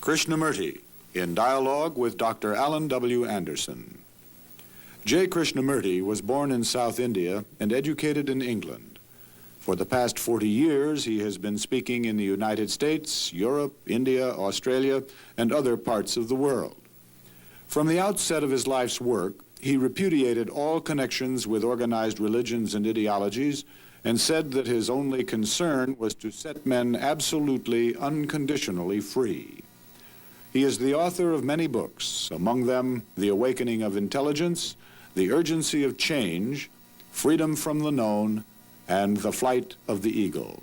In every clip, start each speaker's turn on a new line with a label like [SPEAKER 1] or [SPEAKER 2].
[SPEAKER 1] Krishnamurti, in dialogue with Dr. Alan W. Anderson. J. Krishnamurti was born in South India and educated in England. For the past 40 years, he has been speaking in the United States, Europe, India, Australia, and other parts of the world. From the outset of his life's work, he repudiated all connections with organized religions and ideologies and said that his only concern was to set men absolutely, unconditionally free. He is the author of many books, among them The Awakening of Intelligence, The Urgency of Change, Freedom from the Known, and The Flight of the Eagle.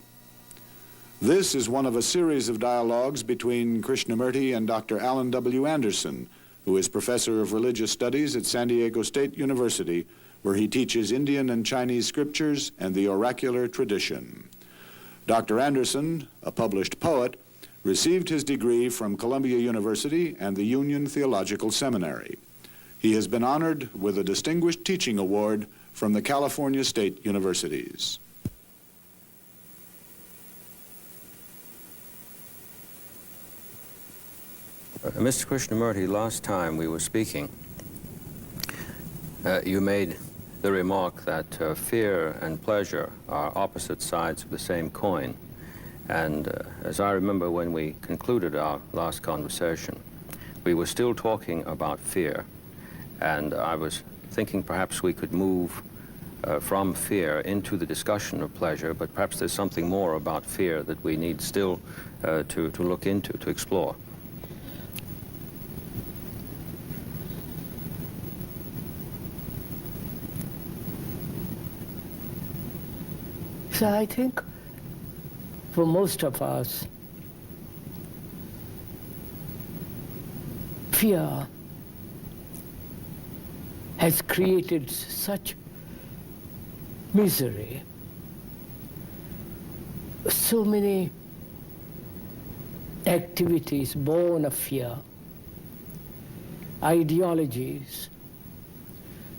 [SPEAKER 1] This is one of a series of dialogues between Krishnamurti and Dr. Alan W. Anderson, who is professor of religious studies at San Diego State University, where he teaches Indian and Chinese scriptures and the oracular tradition. Dr. Anderson, a published poet, received his degree from Columbia University and the Union Theological Seminary. He has been honored with a Distinguished Teaching Award from the California State Universities.
[SPEAKER 2] Mr. Krishnamurti, last time we were speaking, you made the remark that fear and pleasure are opposite sides of the same coin. And as I remember when we concluded our last conversation, we were still talking about fear. And I was thinking perhaps we could move from fear into the discussion of pleasure, but perhaps there's something more about fear that we need still to look into, to explore.
[SPEAKER 3] So I think for most of us, fear has created such misery, so many activities born of fear, ideologies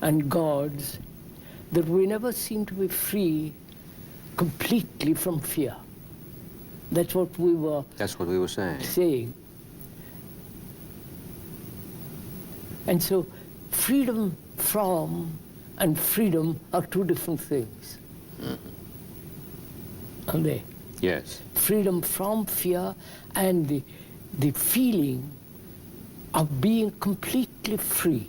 [SPEAKER 3] and gods, that we never seem to be free completely from fear. That's what we were saying. And so freedom from and freedom are two different things. Aren't they?
[SPEAKER 2] Yes.
[SPEAKER 3] Freedom from fear and the feeling of being completely free.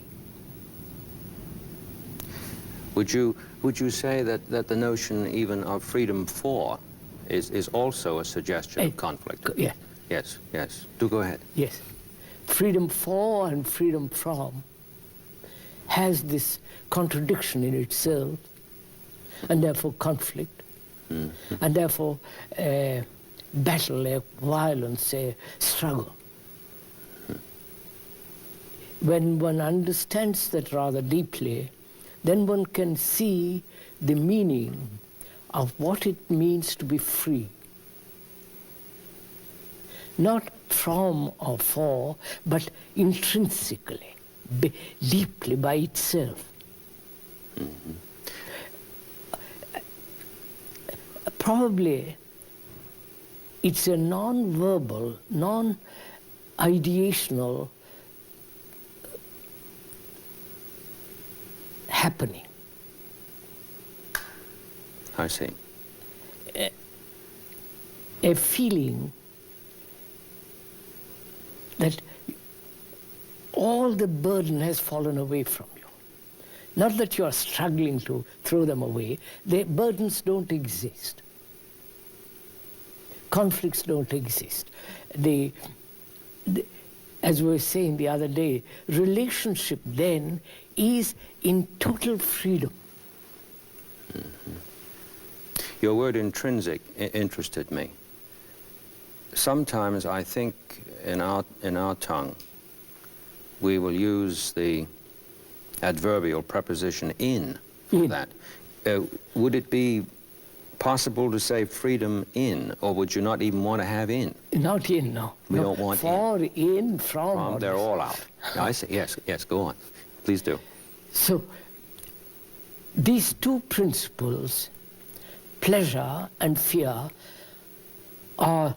[SPEAKER 2] Would you say that the notion even of freedom for is also a suggestion of conflict?
[SPEAKER 3] Yeah.
[SPEAKER 2] Yes, yes. Do go ahead.
[SPEAKER 3] Yes. Freedom for and freedom from has this contradiction in itself, and therefore conflict, and therefore a battle, a violence, a struggle. When one understands that rather deeply, then one can see the meaning of what it means to be free. Not from or for, but intrinsically, deeply by itself. Probably it's a non-verbal, non-ideational happening.
[SPEAKER 2] I see.
[SPEAKER 3] A feeling that all the burden has fallen away from you. Not that you are struggling to throw them away. The burdens don't exist. Conflicts don't exist. As we were saying the other day, relationship then is in total freedom.
[SPEAKER 2] Your word intrinsic interested me. Sometimes I think in our tongue we will use the adverbial preposition in for that. Would it be possible to say freedom in, or would you not even want to have in?
[SPEAKER 3] Not in, no.
[SPEAKER 2] We don't want
[SPEAKER 3] for, in, from.
[SPEAKER 2] They're all out. I see. Yes, yes, go on. Please do.
[SPEAKER 3] So these two principles, pleasure and fear, are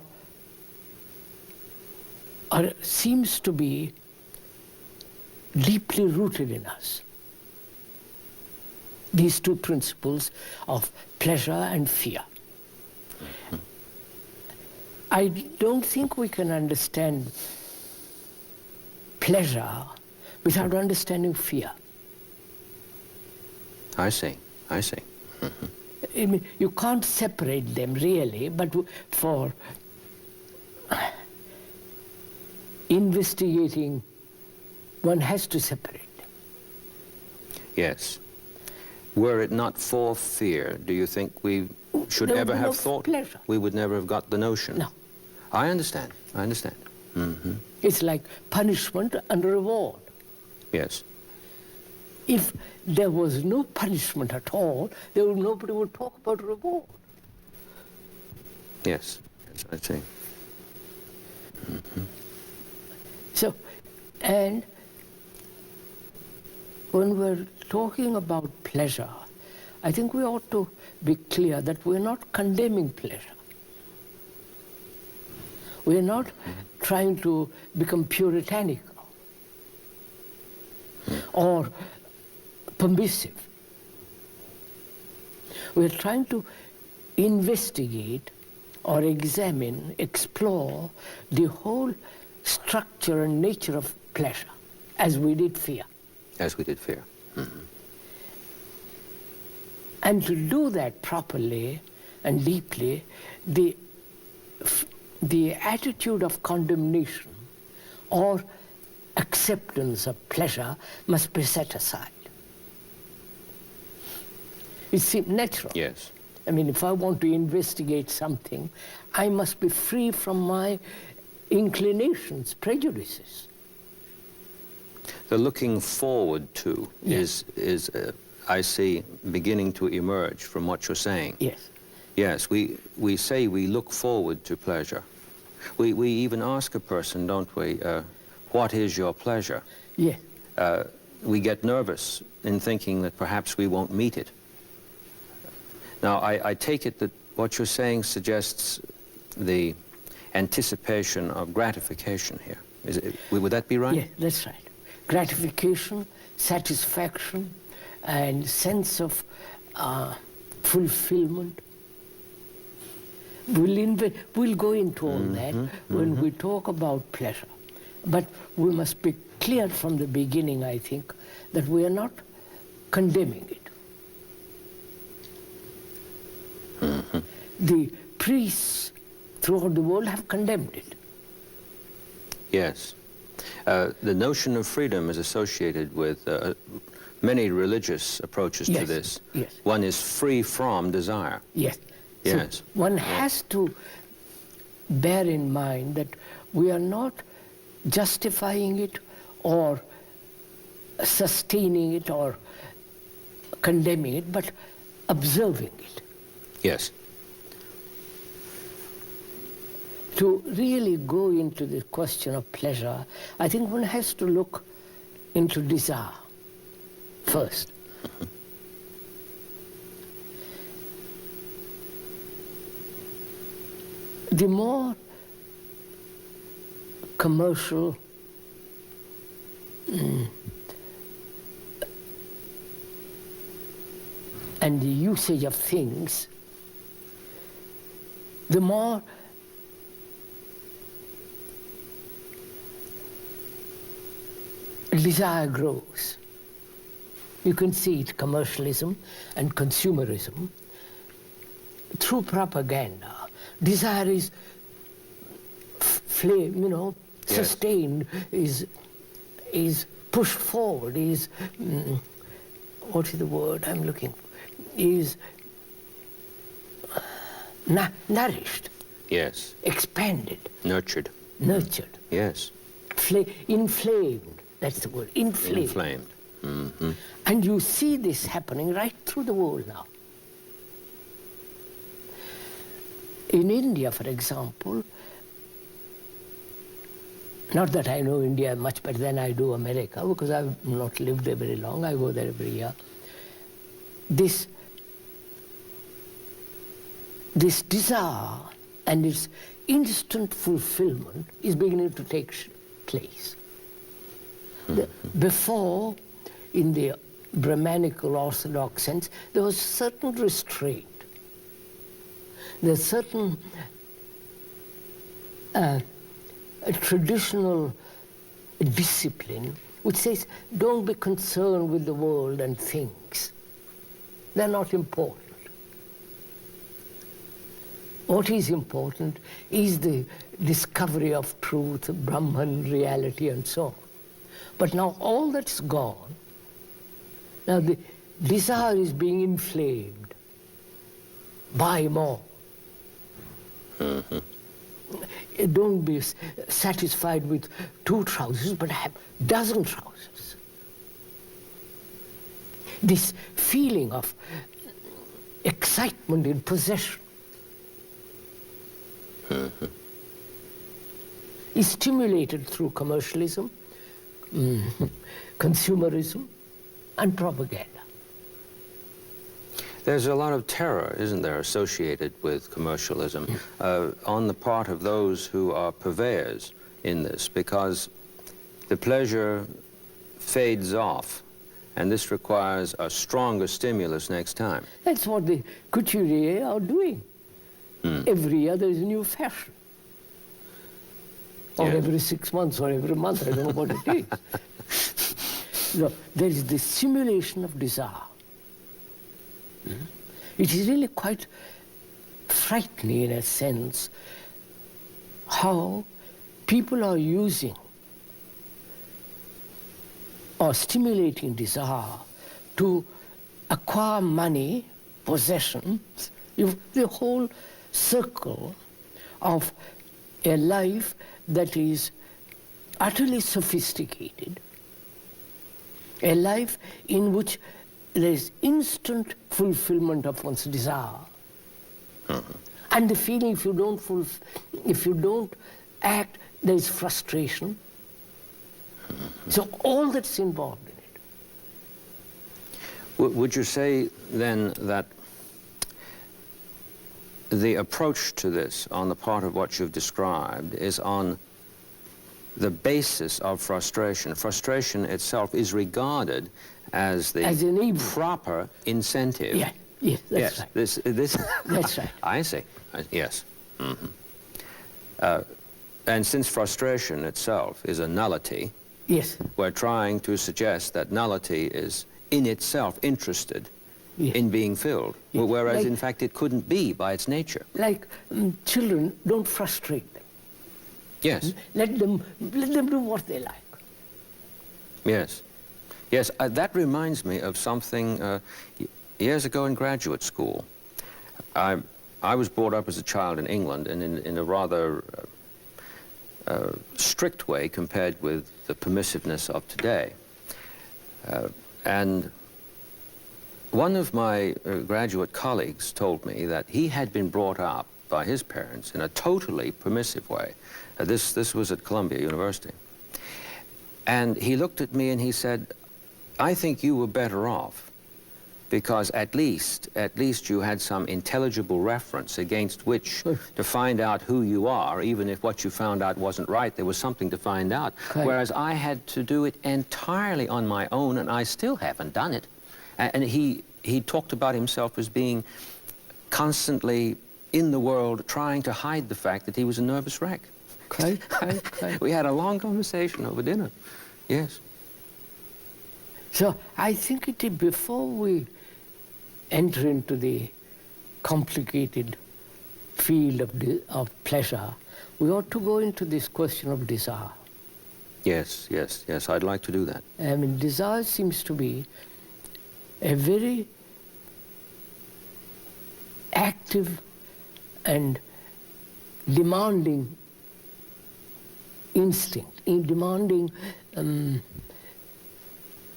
[SPEAKER 3] seems to be deeply rooted in us. These two principles of pleasure and fear. I don't think we can understand pleasure without understanding fear.
[SPEAKER 2] I see. I see.
[SPEAKER 3] I mean, you can't separate them really, but for investigating, one has to separate them.
[SPEAKER 2] Yes. Were it not for fear, do you think we should
[SPEAKER 3] There would
[SPEAKER 2] ever
[SPEAKER 3] be
[SPEAKER 2] have
[SPEAKER 3] no
[SPEAKER 2] thought?
[SPEAKER 3] pleasure.
[SPEAKER 2] We would never have got the notion.
[SPEAKER 3] No.
[SPEAKER 2] I understand. I understand.
[SPEAKER 3] It's like punishment and reward.
[SPEAKER 2] Yes.
[SPEAKER 3] If there was no punishment at all, nobody would talk about reward.
[SPEAKER 2] Yes. Yes, I see.
[SPEAKER 3] So, and when we're talking about pleasure, I think we ought to be clear that we're not condemning pleasure. We're not trying to become puritanical or permissive. We're trying to investigate or examine, explore the whole structure and nature of pleasure, as we did fear.
[SPEAKER 2] As we did fear.
[SPEAKER 3] And to do that properly and deeply, the attitude of condemnation or acceptance of pleasure must be set aside. It seems natural.
[SPEAKER 2] Yes.
[SPEAKER 3] I mean, if I want to investigate something, I must be free from my inclinations, prejudices.
[SPEAKER 2] The looking forward to is I see, beginning to emerge from what you're saying.
[SPEAKER 3] Yes.
[SPEAKER 2] Yes, we say we look forward to pleasure. We even ask a person, don't we, what is your pleasure?
[SPEAKER 3] Yes.
[SPEAKER 2] We get nervous in thinking that perhaps we won't meet it. Now, I take it that what you're saying suggests the anticipation of gratification here. Would that be right?
[SPEAKER 3] Yes, that's right. Gratification, satisfaction, and sense of fulfillment. We'll go into all that when we talk about pleasure. But we must be clear from the beginning, I think, that we are not condemning it. The priests throughout the world have condemned it.
[SPEAKER 2] Yes. The notion of freedom is associated with many religious approaches to this.
[SPEAKER 3] Yes.
[SPEAKER 2] One is free from desire.
[SPEAKER 3] Yes.
[SPEAKER 2] Yes.
[SPEAKER 3] So one has to bear in mind that we are not justifying it or sustaining it or condemning it, but observing it.
[SPEAKER 2] Yes.
[SPEAKER 3] To really go into the question of pleasure, I think one has to look into desire first. The more commercial and the usage of things, the more desire grows. You can see it, commercialism and consumerism. Through propaganda, desire is sustained, is pushed forward, is, what is the word I'm looking for? Is nourished.
[SPEAKER 2] Yes.
[SPEAKER 3] Expanded.
[SPEAKER 2] Nurtured.
[SPEAKER 3] Nurtured.
[SPEAKER 2] Yes.
[SPEAKER 3] Inflamed, that's the word, inflamed.
[SPEAKER 2] Inflamed. Mm-hmm.
[SPEAKER 3] And you see this happening right through the world now. In India, for example, not that I know India much better than I do America, because I've not lived there very long, I go there every year. This desire and its instant fulfillment is beginning to take place. Before, in the Brahmanical Orthodox sense, there was certain restraint. There's certain a traditional discipline which says, don't be concerned with the world and things. They're not important. What is important is the discovery of truth, Brahman, reality, and so on. But now all that's gone. Now the desire is being inflamed. Buy more. Don't be satisfied with 2 trousers, but have a dozen trousers. This feeling of excitement in possession is stimulated through commercialism, consumerism, and propaganda.
[SPEAKER 2] There's a lot of terror, isn't there, associated with commercialism on the part of those who are purveyors in this, because the pleasure fades off, and this requires a stronger stimulus next time.
[SPEAKER 3] That's what the couturiers are doing. Every year there is a new fashion. Or every 6 months or every month, I don't know what it is. So there is the simulation of desire. It is really quite frightening in a sense how people are using or stimulating desire to acquire money, possessions, the whole circle of a life that is utterly sophisticated, a life in which there is instant fulfillment of one's desire. And the feeling if you don't act, there is frustration. So all that's involved in it.
[SPEAKER 2] Would you say then that the approach to this on the part of what you've described is on the basis of frustration? Frustration itself is regarded as the proper incentive.
[SPEAKER 3] Yeah, yes, that's right.
[SPEAKER 2] This
[SPEAKER 3] That's right.
[SPEAKER 2] I see. Yes. And since frustration itself is a nullity,
[SPEAKER 3] Yes.
[SPEAKER 2] we're trying to suggest that nullity is in itself interested in being filled, whereas in fact it couldn't be by its nature.
[SPEAKER 3] Like children, don't frustrate them.
[SPEAKER 2] Yes.
[SPEAKER 3] Let them do what they like.
[SPEAKER 2] Yes. Yes, that reminds me of something years ago in graduate school. I was brought up as a child in England, and in a rather strict way compared with the permissiveness of today. And one of my graduate colleagues told me that he had been brought up by his parents in a totally permissive way. This was at Columbia University. And he looked at me and he said, I think you were better off because at least you had some intelligible reference against which to find out who you are, even if what you found out wasn't right, there was something to find out.
[SPEAKER 3] Okay.
[SPEAKER 2] Whereas I had to do it entirely on my own, and I still haven't done it. And he talked about himself as being constantly in the world trying to hide the fact that he was a nervous wreck.
[SPEAKER 3] Okay.
[SPEAKER 2] We had a long conversation over dinner. Yes.
[SPEAKER 3] So I think before we enter into the complicated field of pleasure, we ought to go into this question of desire.
[SPEAKER 2] Yes, I'd like to do that.
[SPEAKER 3] I mean, desire seems to be a very active and demanding instinct, demanding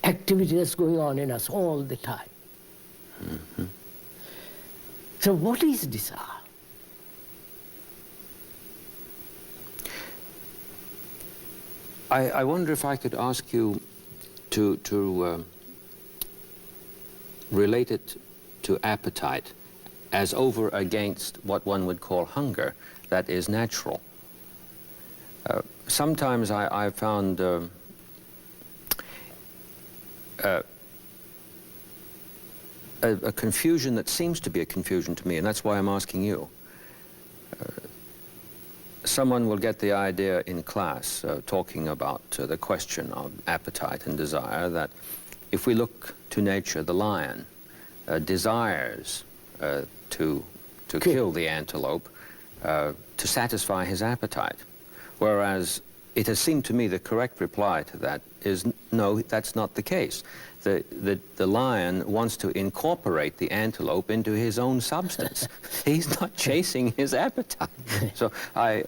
[SPEAKER 3] activity that's going on in us all the time. So what is desire?
[SPEAKER 2] I wonder if I could ask you to relate it to appetite as over against what one would call hunger that is natural. Sometimes I found a confusion that seems to be a confusion to me, and that's why I'm asking you. Someone will get the idea in class, talking about the question of appetite and desire, that if we look to nature, the lion desires to kill the antelope to satisfy his appetite. Whereas it has seemed to me the correct reply to that is no, that's not the case. The lion wants to incorporate the antelope into his own substance. He's not chasing his appetite. So I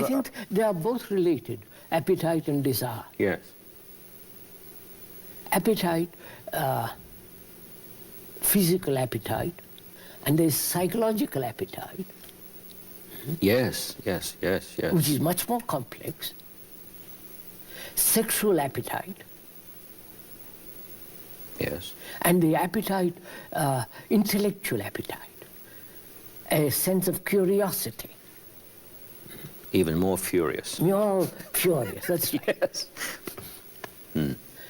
[SPEAKER 3] think they are both related, appetite and desire.
[SPEAKER 2] Yes.
[SPEAKER 3] Appetite, physical appetite, and there's psychological appetite.
[SPEAKER 2] Yes.
[SPEAKER 3] Which is much more complex. Sexual appetite.
[SPEAKER 2] Yes.
[SPEAKER 3] And the appetite, intellectual appetite, a sense of curiosity.
[SPEAKER 2] Even more furious.
[SPEAKER 3] More furious, that's right.
[SPEAKER 2] Yes.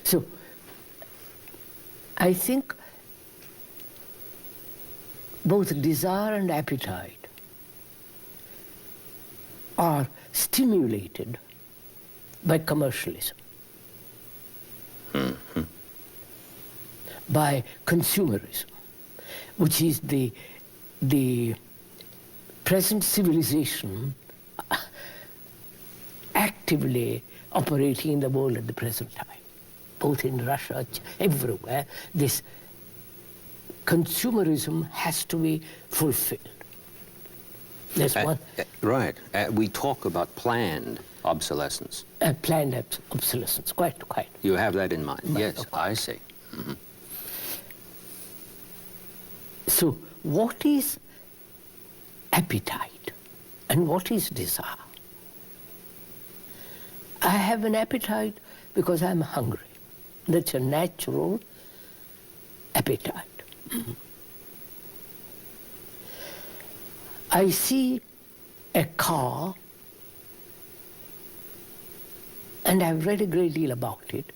[SPEAKER 3] So, I think both desire and appetite are stimulated by commercialism, by consumerism, which is the present civilization actively operating in the world at the present time, both in Russia, everywhere. This consumerism has to be fulfilled. That's one.
[SPEAKER 2] Right. We talk about planned obsolescence.
[SPEAKER 3] Planned obsolescence, quite.
[SPEAKER 2] You have that in mind. Yes, I see. Mm-hmm.
[SPEAKER 3] So, what is appetite and what is desire? I have an appetite because I'm hungry. That's a natural appetite. I see a car, and I've read a great deal about it,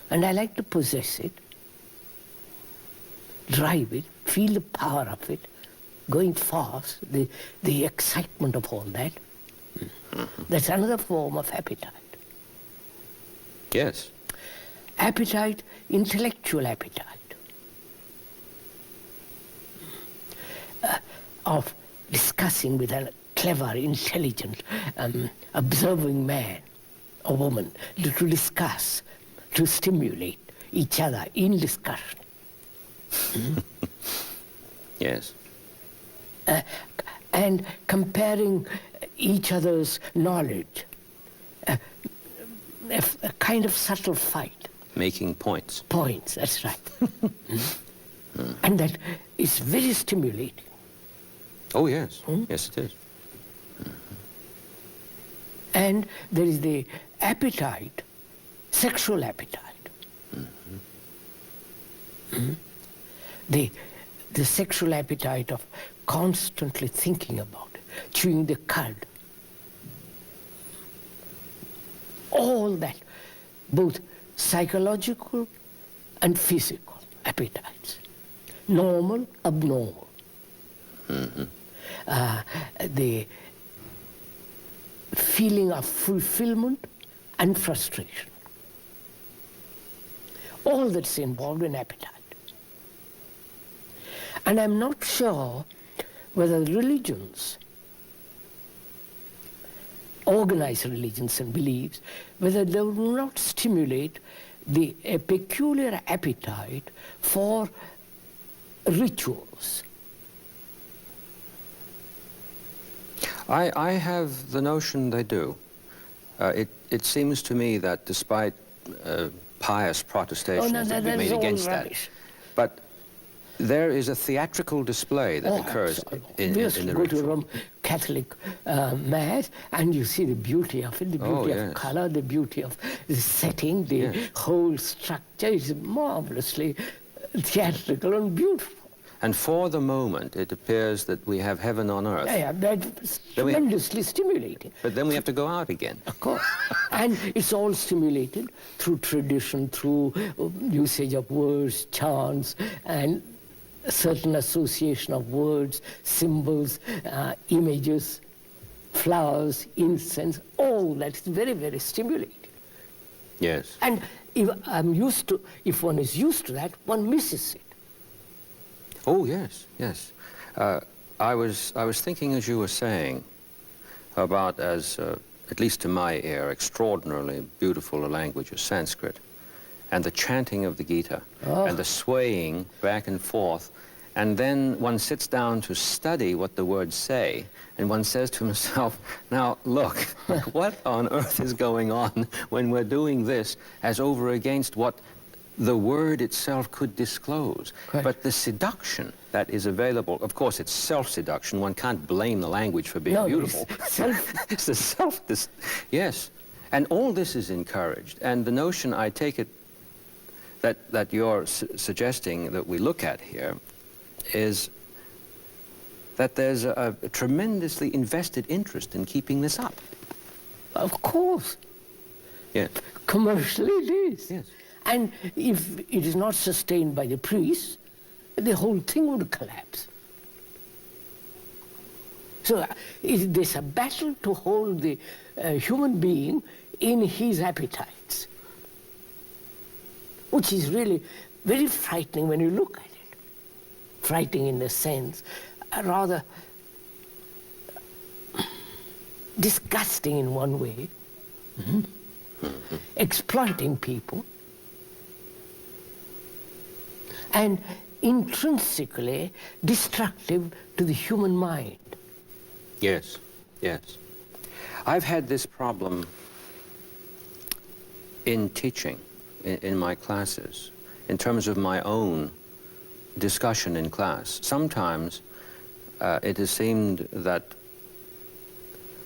[SPEAKER 3] and I like to possess it, drive it, feel the power of it, going fast, the excitement of all that. That's another form of appetite.
[SPEAKER 2] Yes.
[SPEAKER 3] Appetite, intellectual appetite. Of discussing with a clever, intelligent, observing man or woman, to discuss, to stimulate each other in discussion.
[SPEAKER 2] Yes.
[SPEAKER 3] And comparing each other's knowledge, a kind of subtle fight.
[SPEAKER 2] Making points.
[SPEAKER 3] Points, that's right. And that is very stimulating.
[SPEAKER 2] Oh, yes. Yes, it is.
[SPEAKER 3] And there is the appetite, sexual appetite. The sexual appetite of constantly thinking about it, chewing the cud. All that, both psychological and physical appetites. Normal, abnormal. The feeling of fulfillment and frustration. All that's involved in appetite. And I'm not sure whether religions, organized religions and beliefs, whether they will not stimulate a peculiar appetite for rituals.
[SPEAKER 2] I have the notion they do. It seems to me that despite pious protestations that we've made against that, but there is a theatrical display that occurs in the ritual.
[SPEAKER 3] Go to a Roman Catholic Mass, and you see the beauty of it, the beauty of color, the beauty of the setting, the whole structure is marvelously theatrical and beautiful.
[SPEAKER 2] And for the moment, it appears that we have heaven on earth.
[SPEAKER 3] Yeah, that's tremendously stimulating.
[SPEAKER 2] But then we have to go out again.
[SPEAKER 3] Of course. And it's all stimulated through tradition, through usage of words, chants, and a certain association of words, symbols, images, flowers, incense, all that is very, very stimulating.
[SPEAKER 2] Yes.
[SPEAKER 3] And if one is used to that, one misses it.
[SPEAKER 2] Oh, yes, yes. I was thinking, as you were saying, about, as at least to my ear, extraordinarily beautiful a language as Sanskrit, and the chanting of the Gita, and the swaying back and forth, and then one sits down to study what the words say, and one says to himself, now look, what on earth is going on when we're doing this as over against what the word itself could disclose.
[SPEAKER 3] Correct.
[SPEAKER 2] But the seduction that is available, of course, it's self-seduction. One can't blame the language for being beautiful. It's the yes. And all this is encouraged. And the notion, I take it, that you're suggesting that we look at here is that there's a tremendously invested interest in keeping this up.
[SPEAKER 3] Of course.
[SPEAKER 2] Yes.
[SPEAKER 3] Commercially it is.
[SPEAKER 2] Yes.
[SPEAKER 3] And if it is not sustained by the priests, the whole thing would collapse. So there's a battle to hold the human being in his appetites, which is really very frightening when you look at it. Frightening in the sense, rather disgusting in one way, exploiting people, and intrinsically destructive to the human mind.
[SPEAKER 2] Yes, yes. I've had this problem in teaching, in my classes, in terms of my own discussion in class. Sometimes it has seemed that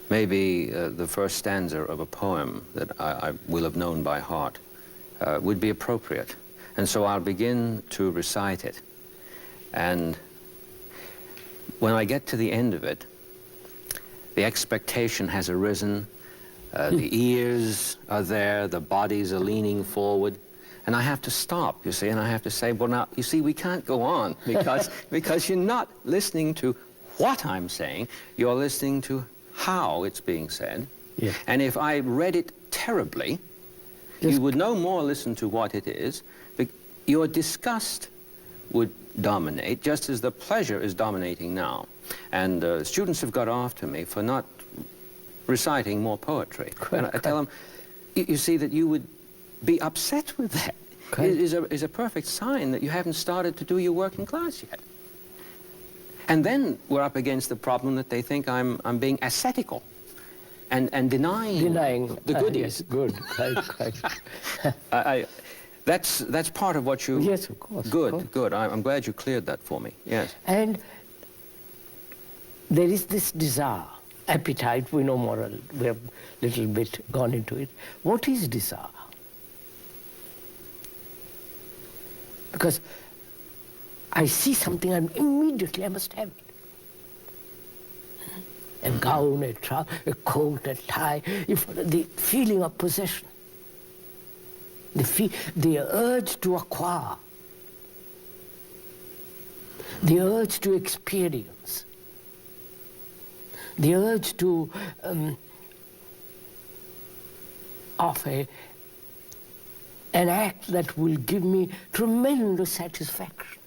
[SPEAKER 2] maybe the first stanza of a poem that I will have known by heart would be appropriate. And so I'll begin to recite it. And when I get to the end of it, the expectation has arisen, the ears are there, the bodies are leaning forward, and I have to stop, you see, and I have to say, well, now, you see, we can't go on because you're not listening to what I'm saying, you're listening to how it's being said.
[SPEAKER 3] Yeah.
[SPEAKER 2] And if I read it terribly, you would no more listen to what it is, but your disgust would dominate, just as the pleasure is dominating now. And students have got after me for not reciting more poetry. And I tell them, you see, that you would be upset with that. It is a perfect sign that you haven't started to do your work in class yet. And then we're up against the problem that they think I'm being ascetical and denying the goodies.
[SPEAKER 3] Yes, good, right.
[SPEAKER 2] That's part of what you...
[SPEAKER 3] Yes, of course.
[SPEAKER 2] Good,
[SPEAKER 3] of course.
[SPEAKER 2] good. I'm glad you cleared that for me, yes.
[SPEAKER 3] And there is this desire, appetite, we know more, we have a little bit gone into it. What is desire? Because I see something and immediately I must have it. A gown, a coat, a tie, the feeling of possession, the urge to acquire, the urge to experience, the urge to offer an act that will give me tremendous satisfaction.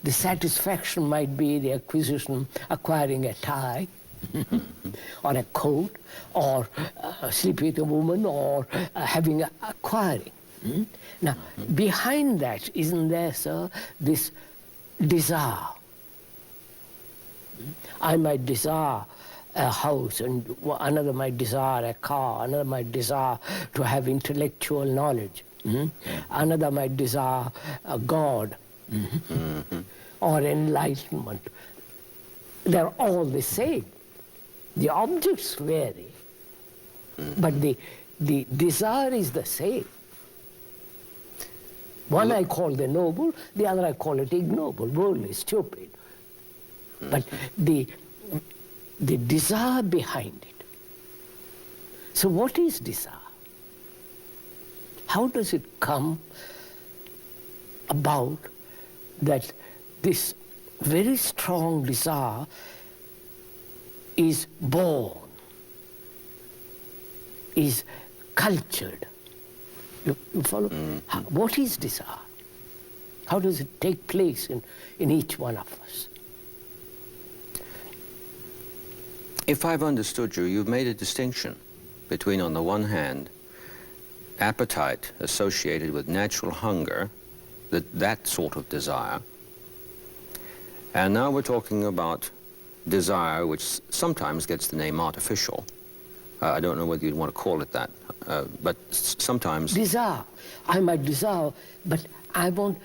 [SPEAKER 3] The satisfaction might be the acquiring a tie, or a coat, or sleeping with a woman, or acquiring. Now, behind that, isn't there, sir, this desire? I might desire a house, and another might desire a car, another might desire to have intellectual knowledge, another might desire a God, or enlightenment. They're all the same. The objects vary, but the desire is the same. One I call the noble, the other I call it ignoble, worldly, stupid. But the desire behind it. So what is desire? How does it come about that this very strong desire is born, is cultured? You follow? What is desire? How does it take place in each one of us?
[SPEAKER 2] If I've understood you, you've made a distinction between, on the one hand, appetite associated with natural hunger, that sort of desire, and now we're talking about desire, which sometimes gets the name artificial. I don't know whether you'd want to call it that, but sometimes...
[SPEAKER 3] Desire. I might desire, but I want...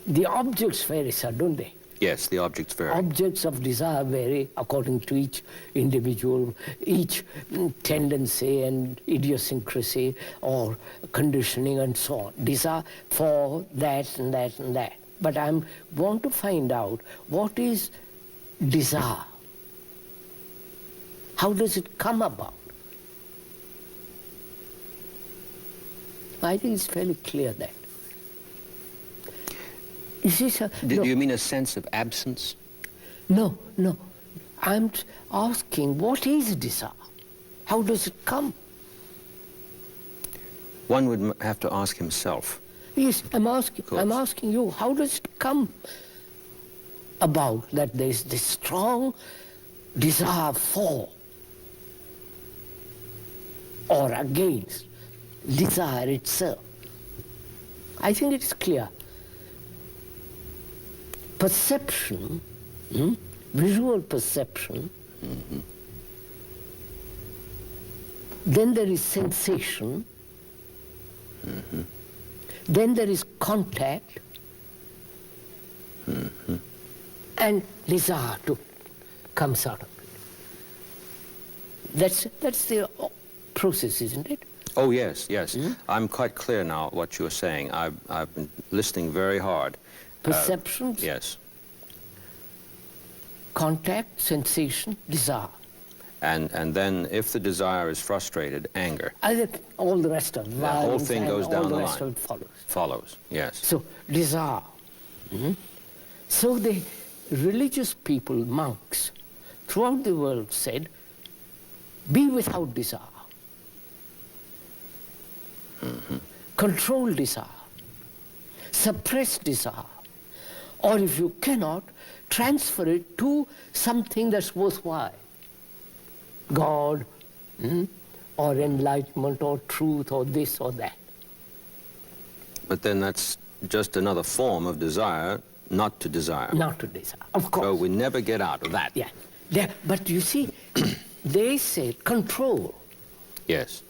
[SPEAKER 3] The objects vary, sir, don't they?
[SPEAKER 2] Yes, the objects vary.
[SPEAKER 3] Objects of desire vary according to each individual, each tendency and idiosyncrasy or conditioning and so on. Desire for that and that and that. But I want to find out what is desire. How does it come about? I think it's fairly clear that. You see, sir,
[SPEAKER 2] Do you mean a sense of absence?
[SPEAKER 3] No. I'm asking, what is desire? How does it come?
[SPEAKER 2] One would have to ask himself.
[SPEAKER 3] Yes, I'm asking you, how does it come about that there is this strong desire for or against desire itself? I think it's clear. Perception, visual perception, then there is sensation, then there is contact, and desire comes out of it. That's the process, isn't it?
[SPEAKER 2] Oh, yes. I'm quite clear now what you're saying. I've been listening very hard.
[SPEAKER 3] Perceptions,
[SPEAKER 2] yes.
[SPEAKER 3] Contact, sensation, desire.
[SPEAKER 2] And then if the desire is frustrated, anger.
[SPEAKER 3] I think all the rest of violence,
[SPEAKER 2] the whole thing goes down the line.
[SPEAKER 3] All the rest of it follows.
[SPEAKER 2] Follows, yes.
[SPEAKER 3] So, desire. So the religious people, monks, throughout the world said, be without desire. Control desire. Suppress desire. Or if you cannot, transfer it to something that's worthwhile. God, or enlightenment, or truth, or this or that.
[SPEAKER 2] But then that's just another form of desire, not to desire.
[SPEAKER 3] Not to desire, of course.
[SPEAKER 2] So we never get out of that.
[SPEAKER 3] Yeah. But you see, they say control.
[SPEAKER 2] Yes.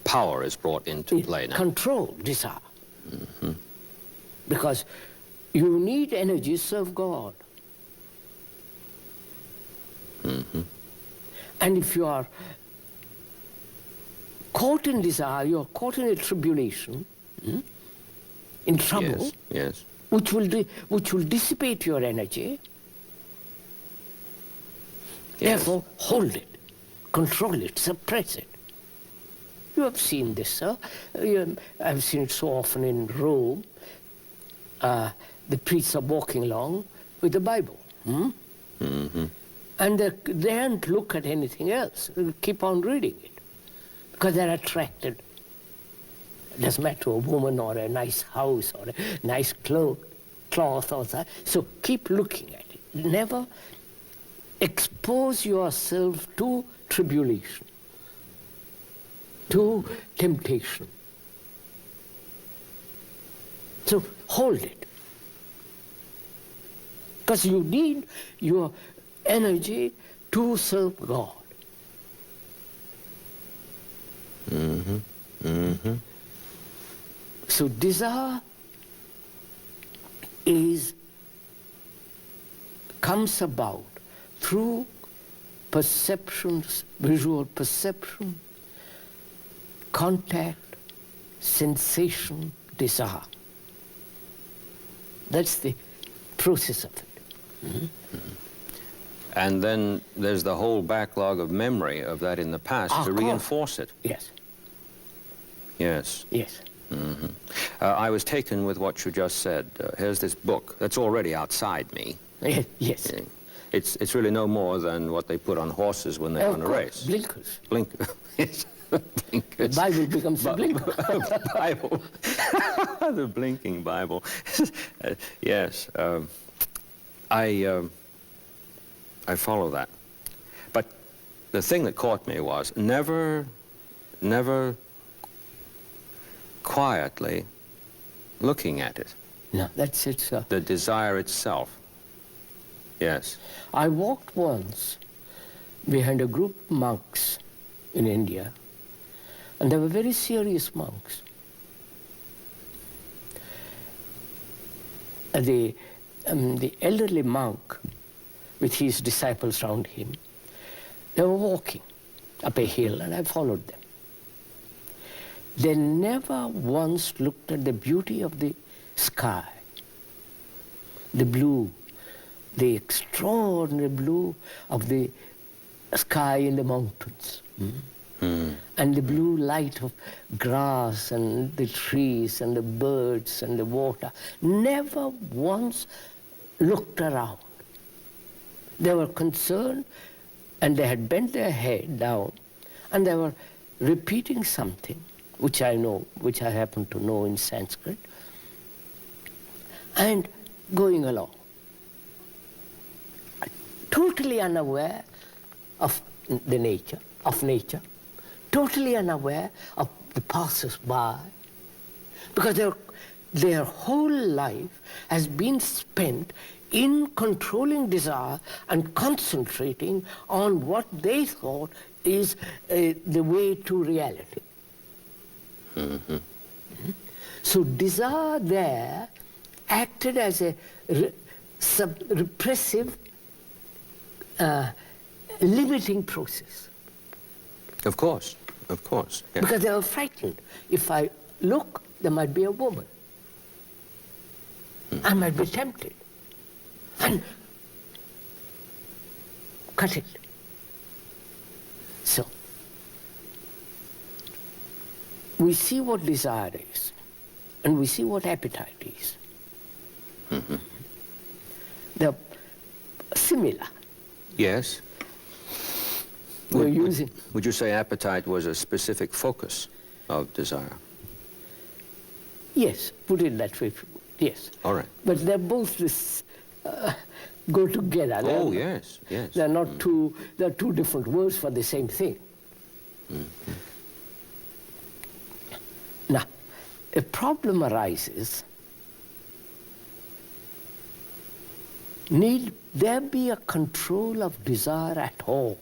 [SPEAKER 2] Power is brought into play now.
[SPEAKER 3] Control desire. Because you need energy to serve God. And if you are caught in desire, you are caught in a tribulation, in trouble,
[SPEAKER 2] yes.
[SPEAKER 3] which will dissipate your energy.
[SPEAKER 2] Yes.
[SPEAKER 3] Therefore, hold it, control it, suppress it. You have seen this, sir. I've seen it so often in Rome. The priests are walking along with the Bible. And they don't look at anything else. They keep on reading it because they're attracted. It doesn't matter a woman or a nice house or a nice cloth or that. So keep looking at it. Never expose yourself to tribulation, to temptation. So hold it. Because you need your energy to serve God. So desire comes about through perceptions, visual perception, contact, sensation, desire. That's the process of it.
[SPEAKER 2] And then there's the whole backlog of memory of that in the past to reinforce it.
[SPEAKER 3] Yes.
[SPEAKER 2] Yes.
[SPEAKER 3] Yes.
[SPEAKER 2] I was taken with what you just said. Here's this book that's already outside me.
[SPEAKER 3] Yes.
[SPEAKER 2] It's really no more than what they put on horses when they run a race.
[SPEAKER 3] Blinkers.
[SPEAKER 2] Blinkers. Yes. Blinkers.
[SPEAKER 3] The Bible becomes a blinker.
[SPEAKER 2] Bible. The blinking Bible. Yes. I follow that. But the thing that caught me was never quietly looking at it.
[SPEAKER 3] No, that's it, sir.
[SPEAKER 2] The desire itself. Yes.
[SPEAKER 3] I walked once behind a group of monks in India, and they were very serious monks. The elderly monk with his disciples around him, they were walking up a hill, and I followed them. They never once looked at the beauty of the sky, the blue, the extraordinary blue of the sky in the mountains, and the blue light of grass and the trees and the birds and the water. Never once looked around. They were concerned, and they had bent their head down, and they were repeating something, which I know, which I happen to know in Sanskrit, and going along, totally unaware of the nature, totally unaware of the passers-by, because their whole life has been spent in controlling desire and concentrating on what they thought is the way to reality. So desire there acted as a repressive, limiting process.
[SPEAKER 2] Of course. Yeah.
[SPEAKER 3] Because they were frightened. If I look, there might be a woman. I might be tempted. And cut it. So, we see what desire is, and we see what appetite is. They're similar.
[SPEAKER 2] Yes. Would you say appetite was a specific focus of desire?
[SPEAKER 3] Yes, put it that way. Yes.
[SPEAKER 2] All right.
[SPEAKER 3] But they're both go together.
[SPEAKER 2] Oh, yes.
[SPEAKER 3] They're not two. They're two different words for the same thing. Now, a problem arises. Need there be a control of desire at all?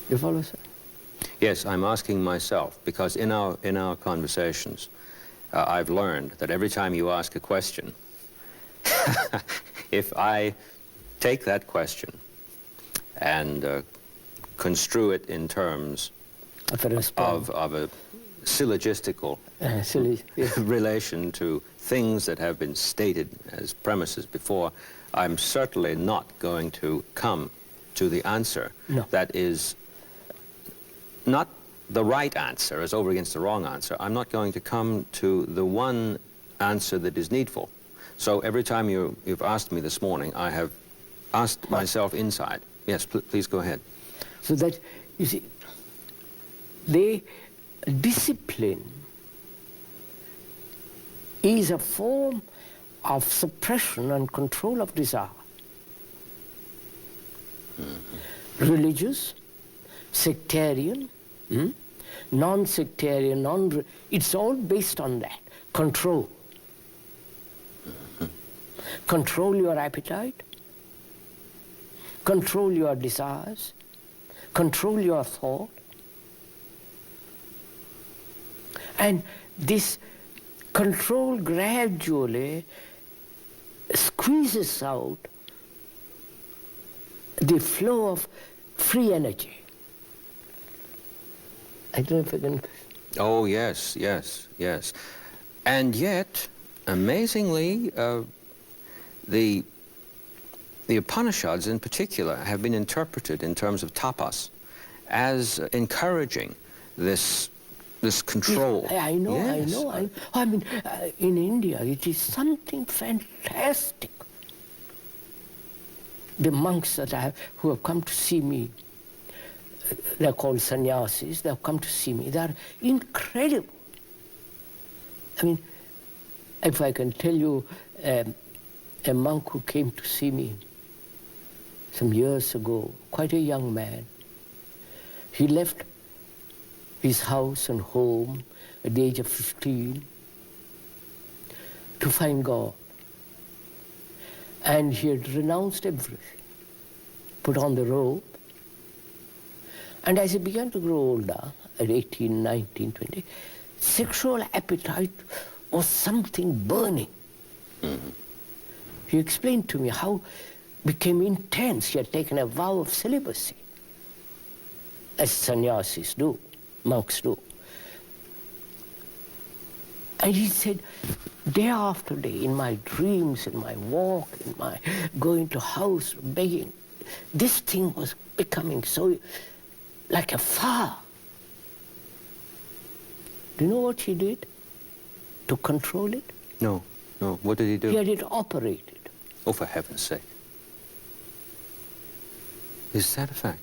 [SPEAKER 3] You follow, sir?
[SPEAKER 2] Yes, I'm asking myself, because in our conversations, I've learned that every time you ask a question, if I take that question and construe it in terms of a syllogistical relation to things that have been stated as premises before, I'm certainly not going to come to the answer that is not the right answer as over against the wrong answer. I'm not going to come to the one answer that is needful. So every time you've asked me this morning, I have asked myself inside. Yes, please go ahead.
[SPEAKER 3] So that, you see, discipline is a form of suppression and control of desire. Religious, sectarian, non-sectarian, it's all based on that. Control. Control your appetite, control your desires, control your thought. And this control gradually squeezes out the flow of free energy. I don't know if I can
[SPEAKER 2] Oh, yes, yes, yes. And yet, amazingly, the Upanishads in particular have been interpreted in terms of tapas as encouraging this control.
[SPEAKER 3] Yeah, I know,
[SPEAKER 2] Yes.
[SPEAKER 3] I know. I mean, in India, it is something fantastic. The monks who have come to see me, they're called sannyasis, they have come to see me. They're incredible. I mean, if I can tell you, a monk who came to see me some years ago, quite a young man, he left his house and home at the age of 15 to find God. And he had renounced everything, put on the robe. And as he began to grow older, at 18, 19, 20, sexual appetite was something burning.
[SPEAKER 2] Mm-hmm.
[SPEAKER 3] He explained to me how it became intense. He had taken a vow of celibacy, as sannyasis do, monks do. And he said, day after day, in my dreams, in my walk, in my going to house, begging, this thing was becoming so like a fire. Do you know what he did to control it?
[SPEAKER 2] No, no. What did he do?
[SPEAKER 3] He had it operated.
[SPEAKER 2] Oh, for heaven's sake. Is that a fact?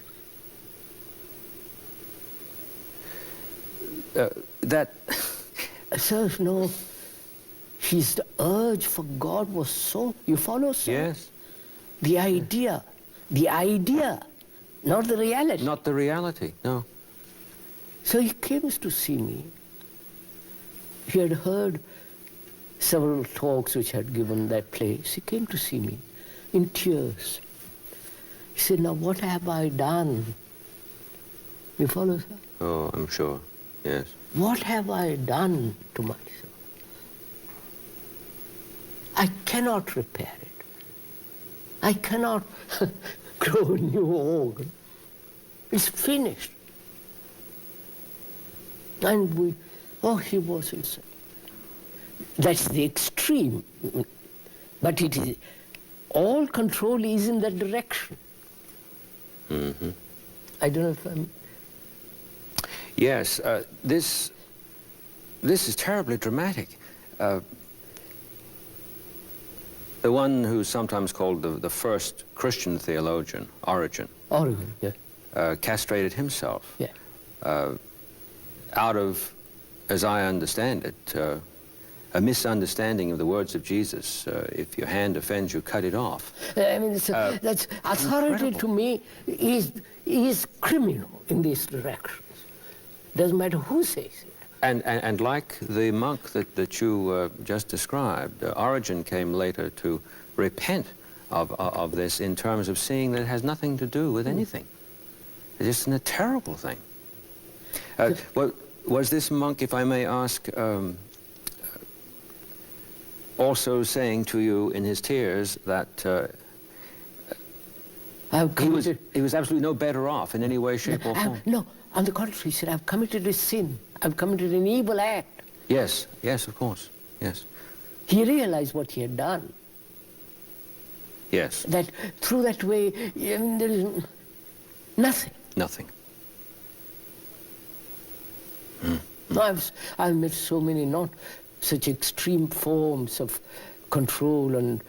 [SPEAKER 2] That...
[SPEAKER 3] Sir, no, his urge for God was so, you follow, sir?
[SPEAKER 2] Yes.
[SPEAKER 3] The idea, not the reality.
[SPEAKER 2] Not the reality, no.
[SPEAKER 3] So he came to see me. He had heard several talks which I had given that place. He came to see me in tears. He said, now what have I done? You follow, sir?
[SPEAKER 2] Oh, I'm sure, yes.
[SPEAKER 3] What have I done to myself? I cannot repair it. I cannot grow a new organ. It's finished. And he was insane. That's the extreme. But it is, all control is in that direction.
[SPEAKER 2] Mm-hmm.
[SPEAKER 3] I don't know if I'm...
[SPEAKER 2] Yes, this is terribly dramatic. The one who's sometimes called the first Christian theologian, Origen,
[SPEAKER 3] yeah.
[SPEAKER 2] castrated himself.
[SPEAKER 3] Yeah.
[SPEAKER 2] Out of, as I understand it, a misunderstanding of the words of Jesus. If your hand offends you, cut it off.
[SPEAKER 3] I mean, that's authority
[SPEAKER 2] incredible.
[SPEAKER 3] to me is criminal in these directions. Doesn't matter who says it.
[SPEAKER 2] And like the monk that you just described, Origen came later to repent of this in terms of seeing that it has nothing to do with anything. It's just a terrible thing. Was this monk, if I may ask, also saying to you in his tears that he was absolutely no better off in any way, shape, or form?
[SPEAKER 3] No, on the contrary, he said, I've committed a sin. I've committed an evil act.
[SPEAKER 2] Yes, yes, of course, yes.
[SPEAKER 3] He realized what he had done.
[SPEAKER 2] Yes.
[SPEAKER 3] That through that way, I mean, there is nothing.
[SPEAKER 2] Nothing.
[SPEAKER 3] No, I've met so many, not such extreme forms of control and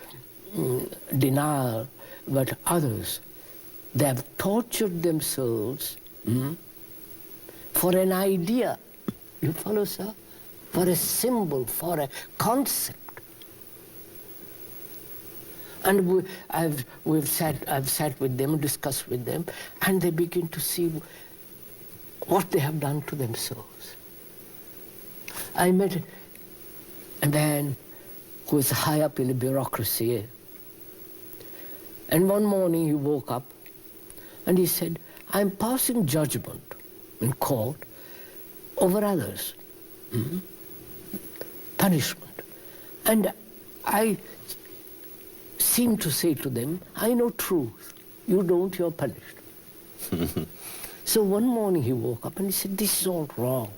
[SPEAKER 3] denial, but others. They have tortured themselves for an idea. You follow, sir? For a symbol, for a concept. And I've sat with them, discussed with them, and they begin to see what they have done to themselves. I met a man who was high up in the bureaucracy. And one morning he woke up and he said, I'm passing judgment in court over others. Punishment. And I seem to say to them, I know truth. You don't, you're punished. So one morning he woke up and he said, this is all wrong.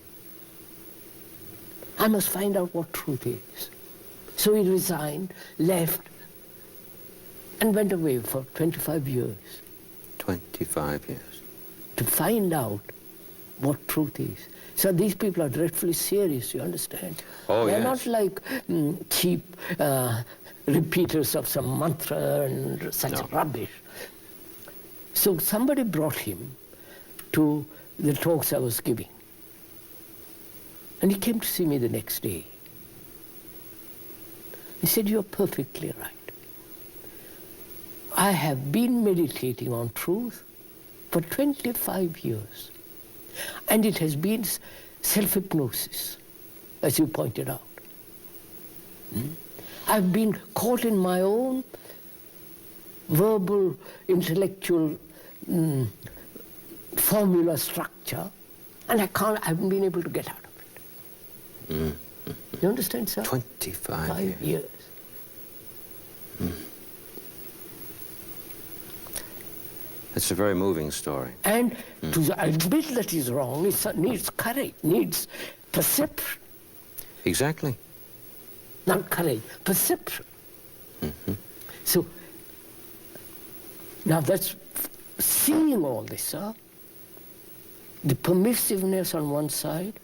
[SPEAKER 3] I must find out what truth is. So he resigned, left, and went away for 25 years.
[SPEAKER 2] 25 years.
[SPEAKER 3] To find out what truth is. So these people are dreadfully serious, you understand?
[SPEAKER 2] Oh,
[SPEAKER 3] They're
[SPEAKER 2] yes.
[SPEAKER 3] not like cheap repeaters of some mantra and such rubbish. So somebody brought him to the talks I was giving. And he came to see me the next day. He said, "You're perfectly right. I have been meditating on truth for 25 years. And it has been self-hypnosis, as you pointed out. I've been caught in my own verbal, intellectual formula structure, and I haven't been able to get out of it." You understand, sir?
[SPEAKER 2] 25
[SPEAKER 3] years.
[SPEAKER 2] It's a very moving story.
[SPEAKER 3] And to admit that he's wrong, it needs courage, needs perception.
[SPEAKER 2] Exactly.
[SPEAKER 3] Not courage, perception. So, now that's seeing all this, the permissiveness on one side,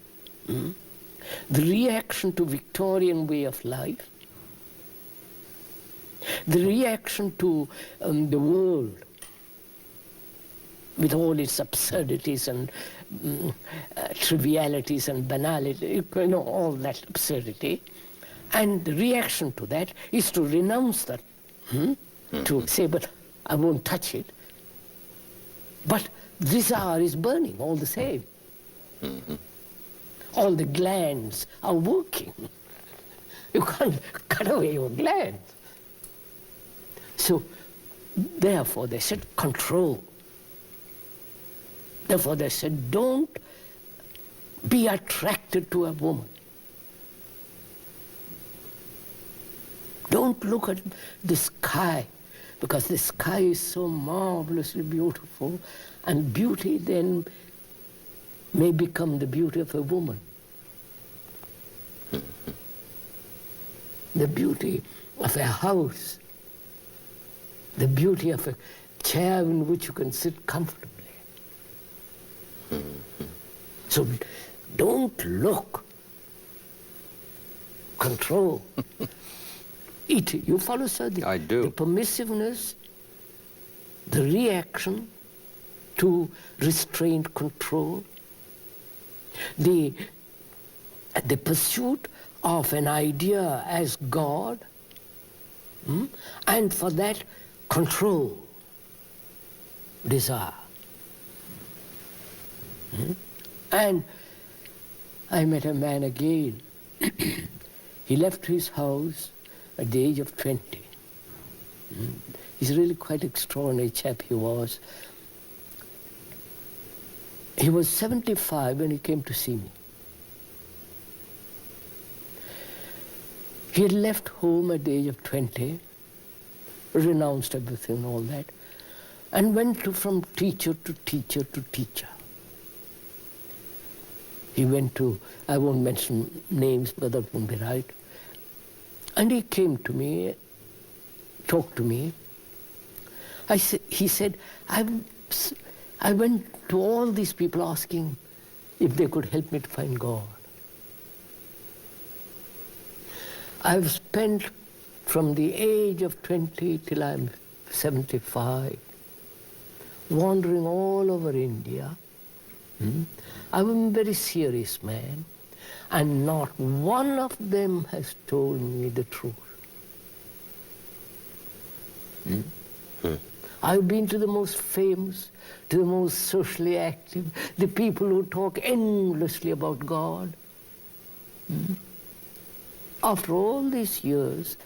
[SPEAKER 3] the reaction to Victorian way of life, the reaction to the world with all its absurdities and trivialities and banality, all that absurdity. And the reaction to that is to renounce that, to say, but I won't touch it. But desire is burning all the same. All the glands are working. You can't cut away your glands. So, therefore, they said, control. Therefore, they said, don't be attracted to a woman. Don't look at the sky, because the sky is so marvelously beautiful, and beauty then may become the beauty of a woman. The beauty of a house, the beauty of a chair in which you can sit comfortably. So don't look, control. It, you follow, sir?
[SPEAKER 2] I do.
[SPEAKER 3] The permissiveness, the reaction to restrained control, the pursuit of an idea as God, and for that, control, desire. And I met a man again. He left his house at the age of 20. He's really quite extraordinary chap he was. He was 75 when he came to see me. He had left home at the age of 20, renounced everything and all that, and went from teacher to teacher to teacher. He went to, I won't mention names, but that won't be right. And he came to me, talked to me. He said, I went to all these people asking if they could help me to find God. I've spent from the age of 20 till I'm 75, wandering all over India. I'm a very serious man, and not one of them has told me the truth. I've been to the most famous, to the most socially active, the people who talk endlessly about God. After all these years,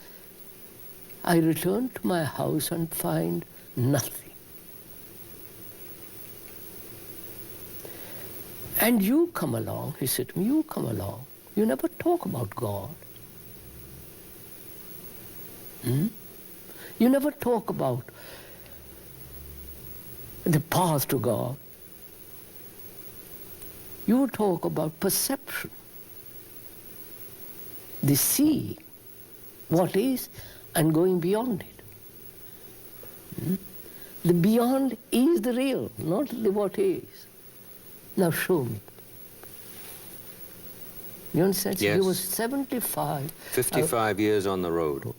[SPEAKER 3] I return to my house and find nothing. And you come along, he said to me, you come along. You never talk about God. You never talk about the path to God. You talk about perception. They see what is and going beyond it. The beyond is the real, not the what is. Now show me. You understand?
[SPEAKER 2] Yes.
[SPEAKER 3] He was 75.
[SPEAKER 2] 55 years on the road.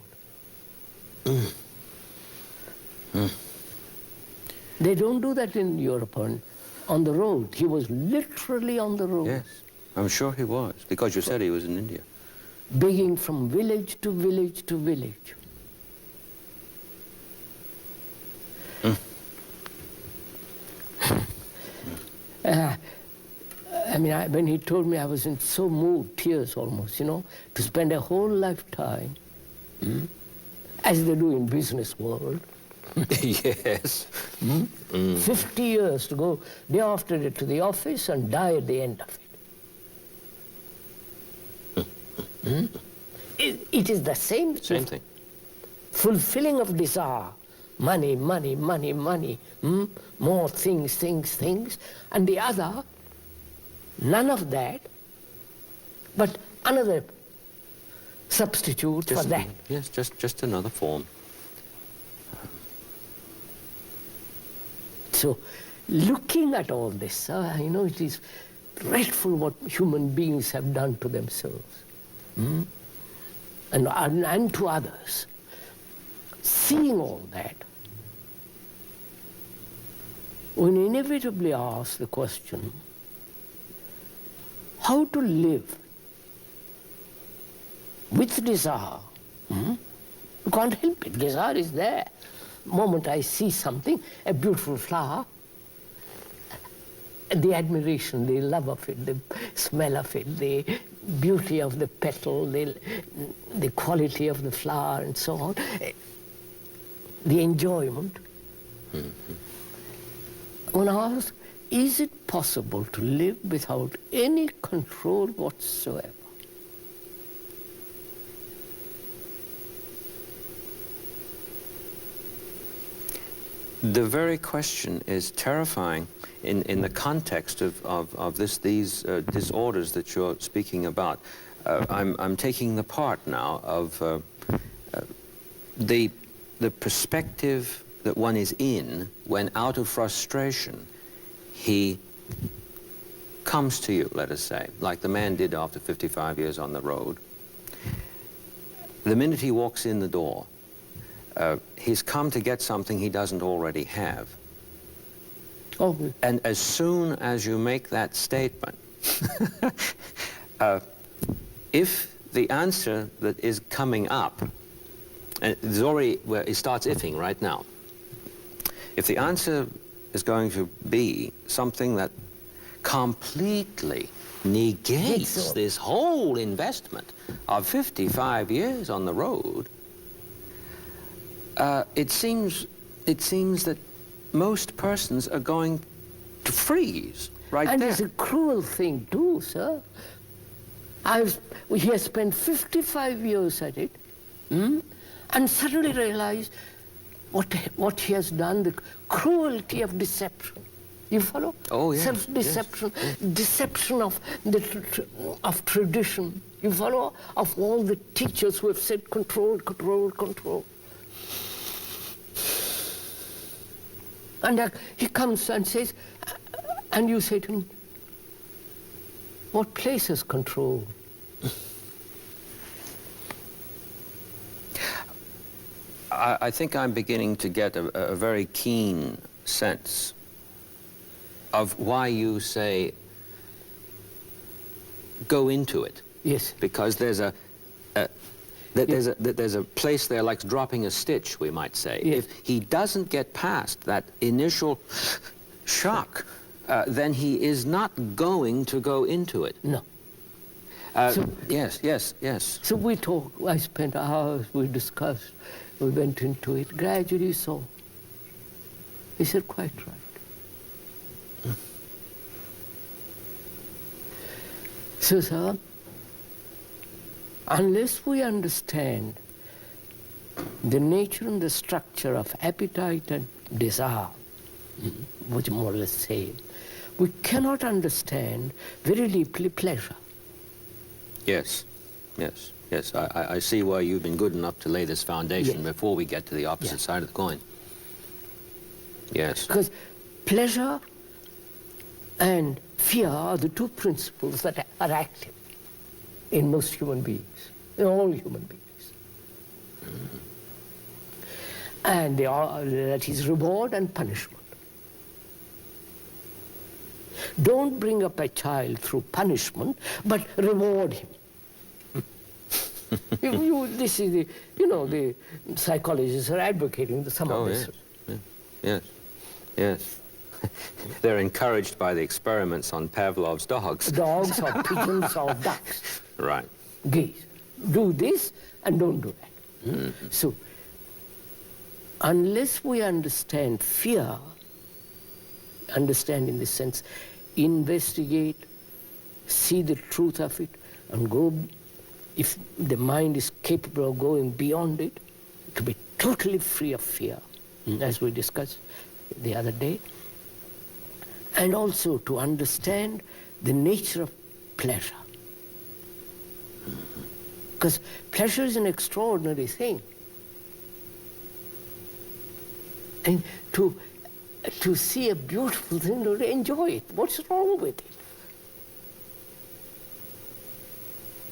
[SPEAKER 3] They don't do that in Europe on the road. He was literally on the road.
[SPEAKER 2] Yes, I'm sure he was, because you said he was in India.
[SPEAKER 3] Begging from village to village to village. I mean, when he told me, I was in so moved, tears almost, you know, to spend a whole lifetime, as they do in business world.
[SPEAKER 2] Yes.
[SPEAKER 3] 50 years to go day after day to the office and die at the end of it. It is the same
[SPEAKER 2] thing.
[SPEAKER 3] Fulfilling of desire. Money, money, money, money. More things, things, things. And the other, none of that, but another substitute for that.
[SPEAKER 2] Yes, just another form.
[SPEAKER 3] So, looking at all this, you know, it is dreadful what human beings have done to themselves and to others. Seeing all that, one inevitably asks the question, how to live with desire? You can't help it, desire is there. The moment I see something, a beautiful flower, the admiration, the love of it, the smell of it, the beauty of the petal, the quality of the flower and so on, the enjoyment. One asks, is it possible to live without any control whatsoever?
[SPEAKER 2] The very question is terrifying in the context of these disorders that you're speaking about. I'm taking the part now of the perspective that one is in when, out of frustration, he comes to you, let us say, like the man did after 55 years on the road. The minute he walks in the door, he's come to get something he doesn't already have.
[SPEAKER 3] Oh.
[SPEAKER 2] And as soon as you make that statement, if the answer that is coming up, and there's already, where it starts ifing right now, if the answer is going to be something that completely negates this whole investment of 55 years on the road, it seems that most persons are going to freeze right
[SPEAKER 3] and
[SPEAKER 2] there.
[SPEAKER 3] it's a cruel thing too, sir. He has spent 55 years at it, and suddenly realized what he has done, the cruelty of deception. You follow?
[SPEAKER 2] Oh, yes.
[SPEAKER 3] Self-deception,
[SPEAKER 2] yes.
[SPEAKER 3] deception of tradition. You follow? Of all the teachers who have said control, control, control. And he comes and says, and you say to him, what place is control?
[SPEAKER 2] I think I'm beginning to get a very keen sense of why you say, go into it.
[SPEAKER 3] Yes.
[SPEAKER 2] Because there's a place there like dropping a stitch, we might say.
[SPEAKER 3] Yes.
[SPEAKER 2] If he doesn't get past that initial shock, then he is not going to go into it.
[SPEAKER 3] No.
[SPEAKER 2] Yes.
[SPEAKER 3] So we talked, I spent hours, we discussed, we went into it, gradually saw. He said, quite right. So, sir, unless we understand the nature and the structure of appetite and desire, which are more or less same, we cannot understand very deeply pleasure.
[SPEAKER 2] Yes. Yes, yes. I see why you've been good enough to lay this foundation
[SPEAKER 3] Yes.
[SPEAKER 2] before we get to the opposite side of the coin. Yes.
[SPEAKER 3] Because pleasure and fear are the two principles that are active in most human beings, in all human beings. And they are, that is reward and punishment. Don't bring up a child through punishment, but reward him. This is the, the psychologists are advocating some of this.
[SPEAKER 2] Yes, yes, yes. They're encouraged by the experiments on Pavlov's dogs.
[SPEAKER 3] Dogs or pigeons or ducks.
[SPEAKER 2] Right.
[SPEAKER 3] Geese. Do this and don't do that.
[SPEAKER 2] Mm-hmm.
[SPEAKER 3] So, unless we understand fear, understand in the sense, investigate, see the truth of it, and go, if the mind is capable of going beyond it, to be totally free of fear, as we discussed the other day, and also to understand the nature of pleasure. Because pleasure is an extraordinary thing. And to see a beautiful thing, to enjoy it. What's wrong with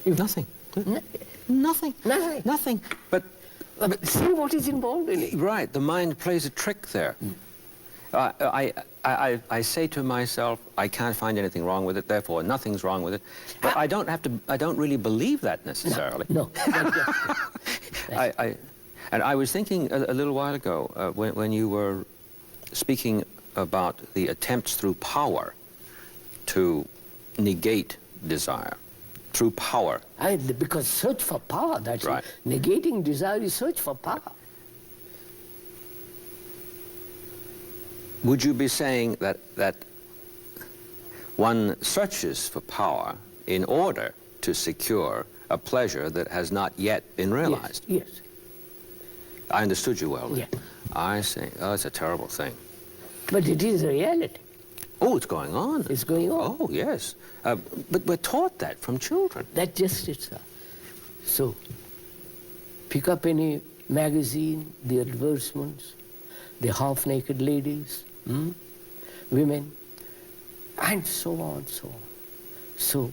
[SPEAKER 3] it?
[SPEAKER 2] Nothing.
[SPEAKER 3] Nothing. Nothing.
[SPEAKER 2] Nothing. But
[SPEAKER 3] see what is involved in it.
[SPEAKER 2] right, the mind plays a trick there. I say to myself, I can't find anything wrong with it, therefore nothing's wrong with it. But I don't really believe that necessarily.
[SPEAKER 3] No.
[SPEAKER 2] And I was thinking a little while ago, when you were speaking about the attempts through power to negate desire, through power.
[SPEAKER 3] Because search for power, that's
[SPEAKER 2] right.
[SPEAKER 3] Negating desire is search for power.
[SPEAKER 2] Would you be saying that one searches for power in order to secure a pleasure that has not yet been realized?
[SPEAKER 3] Yes.
[SPEAKER 2] I understood you well then.
[SPEAKER 3] Yeah.
[SPEAKER 2] I see. Oh, it's a terrible thing.
[SPEAKER 3] But it is a reality.
[SPEAKER 2] Oh, it's going on.
[SPEAKER 3] It's going on.
[SPEAKER 2] Oh, yes. But we're taught that from children.
[SPEAKER 3] That's just it, sir. So, pick up any magazine, the advertisements, the half-naked ladies, women, and so on, so on. So,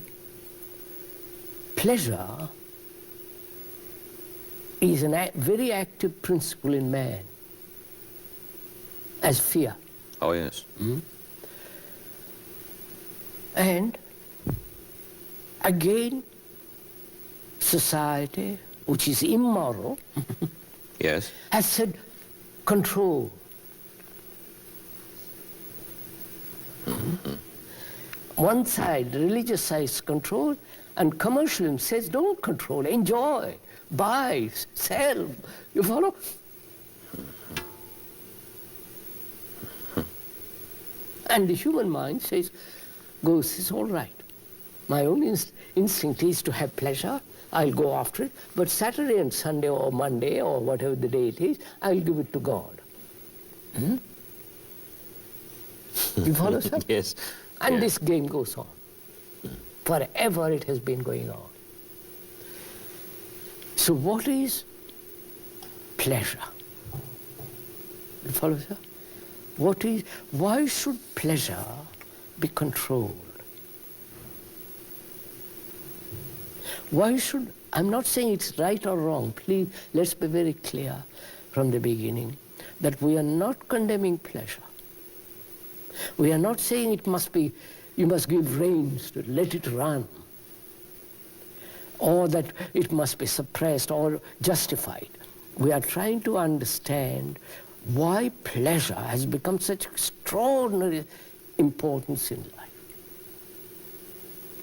[SPEAKER 3] pleasure is a very active principle in man, as fear.
[SPEAKER 2] Oh, yes.
[SPEAKER 3] And again, society, which is immoral,
[SPEAKER 2] Yes.
[SPEAKER 3] has said control. One side, religious side, control, and commercialism says don't control, enjoy, buy, sell. You follow? And the human mind says, it's all right. My own instinct is to have pleasure. I'll go after it. But Saturday and Sunday or Monday or whatever the day it is, I'll give it to God. You follow, sir?
[SPEAKER 2] Yes.
[SPEAKER 3] And
[SPEAKER 2] yes.
[SPEAKER 3] this game goes on. Forever it has been going on. So what is pleasure? You follow, sir? Why should pleasure be controlled? Why should, I'm not saying it's right or wrong, please, let's be very clear from the beginning that we are not condemning pleasure. We are not saying it must be, you must give reins to let it run, or that it must be suppressed or justified. We are trying to understand why pleasure has become such extraordinary importance in life.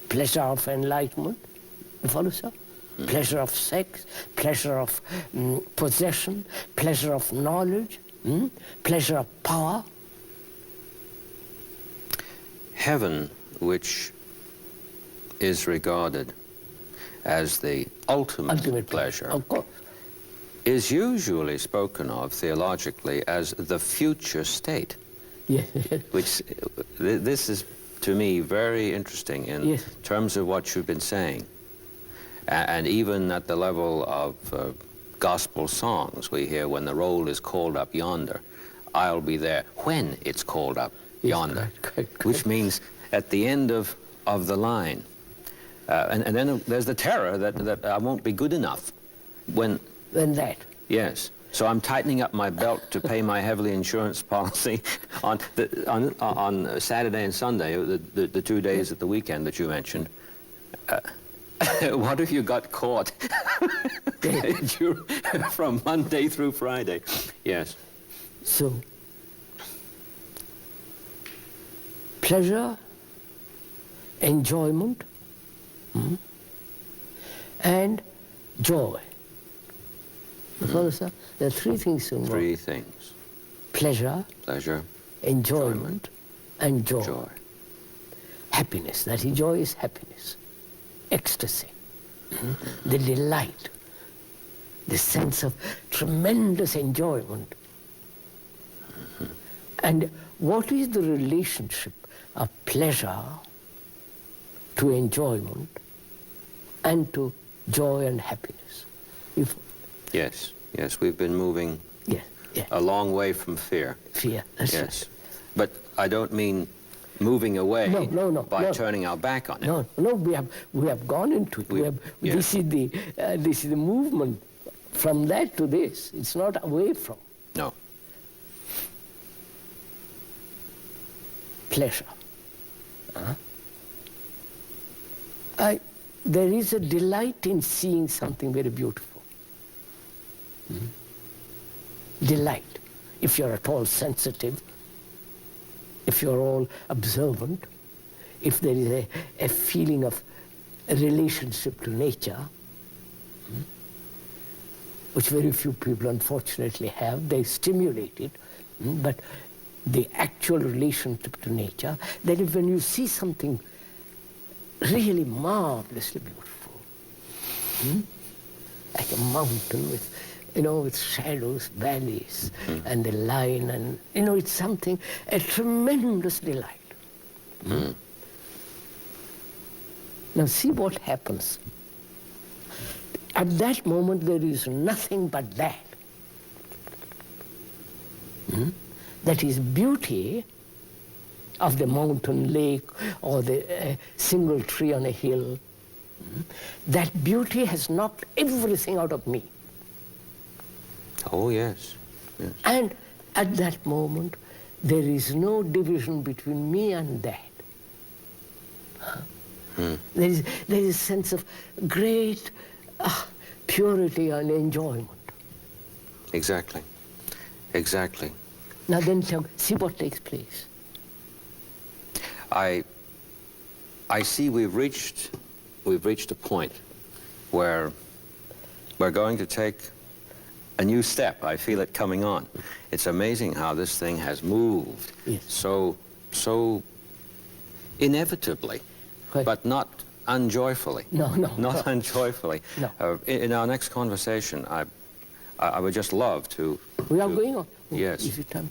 [SPEAKER 3] Pleasure of enlightenment, you follow, sir? Pleasure of sex, pleasure of possession, pleasure of knowledge, pleasure of power.
[SPEAKER 2] Heaven, which is regarded as the ultimate pleasure,
[SPEAKER 3] of course,
[SPEAKER 2] is usually spoken of theologically as the future state.
[SPEAKER 3] Yes.
[SPEAKER 2] Which, this is to me very interesting in
[SPEAKER 3] Yes.
[SPEAKER 2] terms of what you've been saying. And even at the level of gospel songs we hear, when the roll is called up yonder, I'll be there when it's called up yonder,
[SPEAKER 3] correct.
[SPEAKER 2] Which means at the end of the line. And then there's the terror that I won't be good enough when
[SPEAKER 3] that.
[SPEAKER 2] Yes. So I'm tightening up my belt to pay my heavily insurance policy on Saturday and Sunday, the 2 days at the weekend that you mentioned. What if you got caught from Monday through Friday? Yes.
[SPEAKER 3] So, pleasure, enjoyment, and joy. There are three things involved.
[SPEAKER 2] Three things.
[SPEAKER 3] Pleasure, enjoyment, and joy. Happiness, that is, joy is happiness. Ecstasy, the delight, the sense of tremendous enjoyment. And what is the relationship of pleasure to enjoyment and to joy and happiness?
[SPEAKER 2] Yes, we've been moving a long way from fear.
[SPEAKER 3] Fear, that's
[SPEAKER 2] yes.
[SPEAKER 3] right.
[SPEAKER 2] But I don't mean moving away by turning our back on it.
[SPEAKER 3] No, we have gone into it. This is the movement from that to this. It's not away from.
[SPEAKER 2] No.
[SPEAKER 3] Pleasure. There is a delight in seeing something very beautiful. Delight. If you're at all sensitive, if you're all observant, if there is a feeling of a relationship to nature, which very few people unfortunately have, they stimulate it, but the actual relationship to nature, that is when you see something really marvelously beautiful, like a mountain with shadows, valleys, and the line, and it's something, a tremendous delight. Now see what happens. At that moment there is nothing but that. That is beauty of the mountain, lake, or the single tree on a hill. That beauty has knocked everything out of me.
[SPEAKER 2] Oh, yes.
[SPEAKER 3] And at that moment, there is no division between me and that. There is a sense of great purity and enjoyment.
[SPEAKER 2] Exactly.
[SPEAKER 3] Now then, see what takes place.
[SPEAKER 2] I see we've reached a point where we're going to take a new step. I feel it coming on. It's amazing how this thing has moved so inevitably, but not unjoyfully.
[SPEAKER 3] No.
[SPEAKER 2] Not unjoyfully.
[SPEAKER 3] No.
[SPEAKER 2] In our next conversation, I would just love to...
[SPEAKER 3] We are going on.
[SPEAKER 2] Yes.
[SPEAKER 3] Is it time?